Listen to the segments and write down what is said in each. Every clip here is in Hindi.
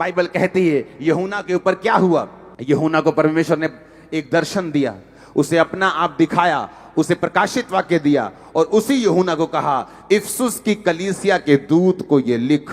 बाइबल कहती है यूहन्ना के ऊपर क्या हुआ। यूहन्ना को परमेश्वर ने एक दर्शन दिया, उसे अपना आप दिखाया, उसे प्रकाशित वाक्य दिया और उसी यूहन्ना को कहा इफसुस की कलीसिया के दूत को ये लिख,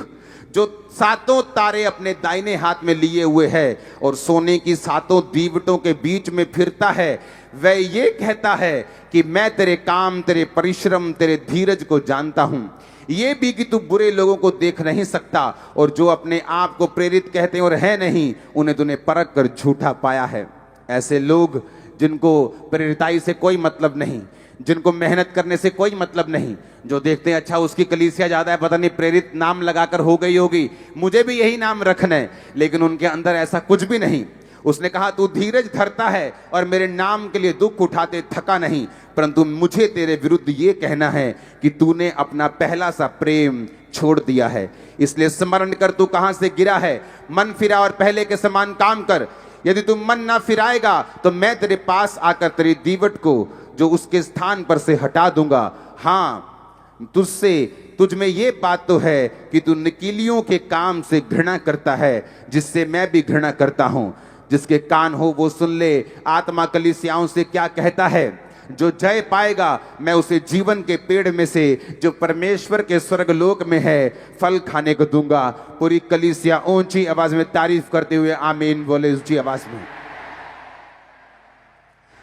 जो 7 तारे अपने दाहिने हाथ में लिए हुए है और सोने की 7 दीवटों के बीच में फिरता है, वह ये कहता है कि मैं तेरे काम, तेरे परिश्रम, तेरे धीरज को जानता हूं, ये भी कि तू बुरे लोगों को देख नहीं सकता और जो अपने आप को प्रेरित कहते हैं और है नहीं, उन्हें तूने परख कर झूठा पाया है। ऐसे लोग जिनको प्रेरिताई से कोई मतलब नहीं, जिनको मेहनत करने से कोई मतलब नहीं, जो देखते हैं अच्छा उसकी कलीसिया ज्यादा है, पता नहीं प्रेरित नाम लगाकर हो गई होगी, मुझे भी यही नाम रखना है, लेकिन उनके अंदर ऐसा कुछ भी नहीं। उसने कहा तू धीरज धरता है और मेरे नाम के लिए दुख उठाते थका नहीं, परंतु मुझे तेरे विरुद्ध ये कहना है कि तूने अपना पहला सा प्रेम छोड़ दिया है। इसलिए स्मरण कर तू कहां से गिरा है, मन फिरा और पहले के समान काम कर। यदि तू मन ना फिराएगा तो मैं तेरे पास आकर तेरी दीवट को जो उसके स्थान पर से हटा दूंगा। हाँ, तुझ में ये बात तो है कि तू निकीलियों के काम से घृणा करता है, जिससे मैं भी घृणा करता हूं। जिसके कान हो वो सुन ले, आत्मा कलीसियाओं से क्या कहता है। जो जय पाएगा मैं उसे जीवन के पेड़ में से जो परमेश्वर के स्वर्गलोक में है फल खाने को दूंगा। पूरी कलीसिया ऊंची आवाज में तारीफ करते हुए आमीन बोले ऊंची आवाज में।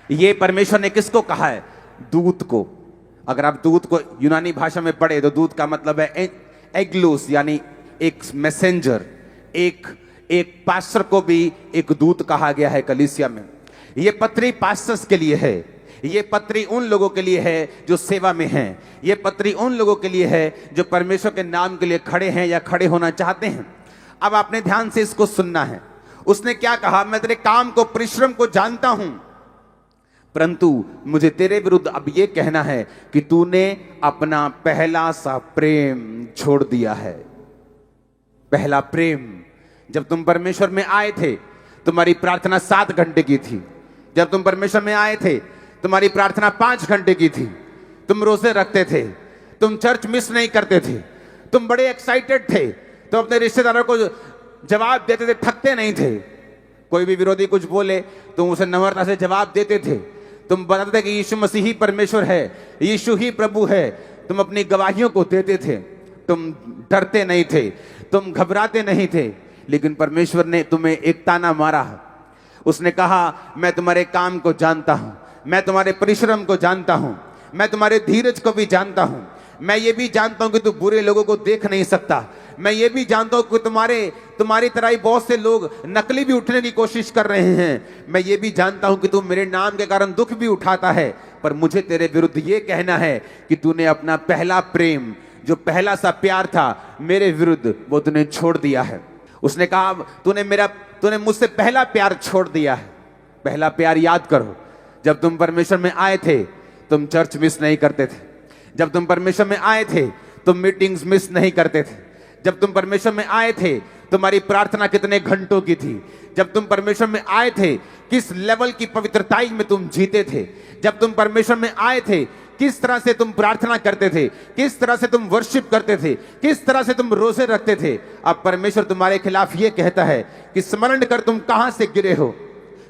ये परमेश्वर ने किसको कहा है? दूत को। अगर आप दूत को यूनानी भाषा में पढ़े तो दूत का मतलब है एग्लोस, यानी एक मैसेंजर, एक पास्टर को भी एक दूत कहा गया है कलीसिया में। ये पत्री पास्टर्स के लिए है, ये पत्री उन लोगों के लिए है जो सेवा में हैं, ये पत्री उन लोगों के लिए है जो परमेश्वर के नाम के लिए खड़े हैं या खड़े होना चाहते हैं। अब आपने ध्यान से इसको सुनना है। उसने क्या कहा? मैं तेरे काम को, परिश्रम को जानता हूं, परंतु मुझे तेरे विरुद्ध अब ये कहना है कि तूने अपना पहला सा प्रेम छोड़ दिया है। पहला प्रेम। जब तुम परमेश्वर में आए थे तुम्हारी प्रार्थना 7 घंटे की थी। जब तुम परमेश्वर में आए थे तुम्हारी प्रार्थना 5 घंटे की थी। तुम रोजे रखते थे, तुम चर्च मिस नहीं करते थे, तुम बड़े एक्साइटेड थे, तुम अपने रिश्तेदारों को जवाब देते थे, थकते नहीं थे। कोई भी विरोधी कुछ बोले तुम उसे नम्रता से जवाब देते थे। तुम बताते थे कि यीशु मसीह ही परमेश्वर है, यीशु ही प्रभु है। तुम अपनी गवाहियों को देते थे, तुम डरते नहीं थे, तुम घबराते नहीं थे। लेकिन परमेश्वर ने तुम्हें एक ताना मारा। उसने कहा मैं तुम्हारे काम को जानता हूं, मैं तुम्हारे परिश्रम को जानता हूं, मैं तुम्हारे धीरज को भी जानता हूं, मैं ये भी जानता हूं कि तू बुरे लोगों को देख नहीं सकता, मैं ये भी जानता हूं कि तुम्हारी तरह ही बहुत से लोग नकली भी उठने की कोशिश कर रहे हैं, मैं ये भी जानता हूं कि तू मेरे नाम के कारण दुख भी उठाता है, पर मुझे तेरे विरुद्ध ये कहना है कि तूने अपना पहला प्रेम, जो पहला सा प्यार था मेरे विरुद्ध, वो तूने छोड़ दिया है। उसने कहा तूने मुझसे पहला प्यार छोड़ दिया है। पहला प्यार याद करो। जब तुम परमेश्वर में आए थे तुम चर्च मिस नहीं करते थे। जब तुम परमेश्वर में आए थे तुम मीटिंग्स मिस नहीं करते थे। जब तुम परमेश्वर में आए थे तुम्हारी प्रार्थना कितने घंटों की थी। जब तुम परमेश्वर में आए थे किस लेवल की पवित्रताई में तुम जीते थे। जब तुम परमेश्वर में आए थे किस तरह से तुम प्रार्थना करते थे, किस तरह से तुम वर्शिप करते थे, किस तरह से तुम रोजे रखते थे। अब परमेश्वर तुम्हारे खिलाफ ये कहता है कि स्मरण कर तुम कहां से गिरे हो।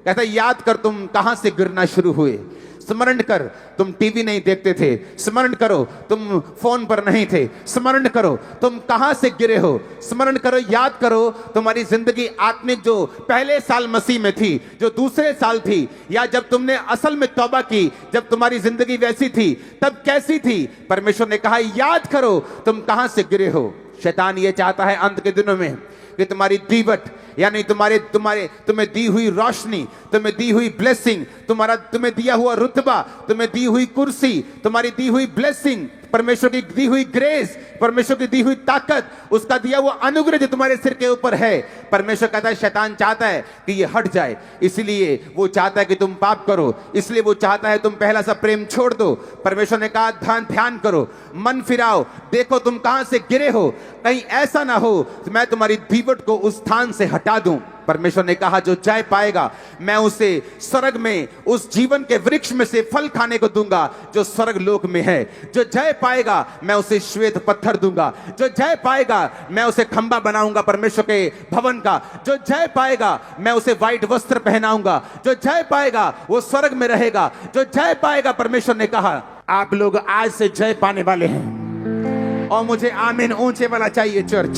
कहता है याद कर तुम कहां से गिरना शुरू हुए। स्मरण कर तुम टीवी नहीं देखते थे, स्मरण करो तुम फोन पर नहीं थे, स्मरण करो तुम कहां से गिरे हो, स्मरण करो, याद करो तुम्हारी जिंदगी आत्मिक जो पहले साल मसीह में थी, जो दूसरे साल थी, या जब तुमने असल में तौबा की, जब तुम्हारी जिंदगी वैसी थी तब कैसी थी। परमेश्वर ने कहा याद करो तुम कहां से गिरे हो। शैतान ये चाहता है अंत के दिनों में कि तुम्हारी दीवट, यानी तुम्हें दी हुई रोशनी, तुम्हें दी हुई ब्लेसिंग, तुम्हें दिया हुआ रुतबा, तुम्हें दी हुई कुर्सी, तुम्हारी दी हुई ब्लेसिंग, परमेश्वर की दी हुई ग्रेस, परमेश्वर की दी हुई ताकत, उसका दिया हुआ अनुग्रह जो तुम्हारे सिर के ऊपर है, परमेश्वर कहता है, शैतान चाहता है कि ये हट जाए। इसलिए वो चाहता है कि तुम पाप करो, इसलिए वो चाहता है तुम पहला सा प्रेम छोड़ दो। परमेश्वर ने कहा ध्यान करो, मन फिराओ, देखो तुम कहां से गिरे हो, कहीं ऐसा ना हो मैं तुम्हारी दीवट को उस स्थान से हटा दूं। परमेश्वर ने कहा जो जय पाएगा मैं उसे स्वर्ग में उस जीवन के वृक्ष में से फल खाने को दूंगा जो स्वर्ग लोक में है। जो जय पाएगा मैं उसे श्वेत पत्थर दूंगा। जो जय पाएगा मैं उसे खंबा बनाऊंगा परमेश्वर के भवन का। जो जय पाएगा मैं उसे व्हाइट वस्त्र पहनाऊंगा। जो जय पाएगा वो स्वर्ग में रहेगा। जो जय पाएगा, परमेश्वर ने कहा आप लोग आज से जय पाने वाले हैं। और मुझे आमीन ऊंचे वाला चाहिए चर्च।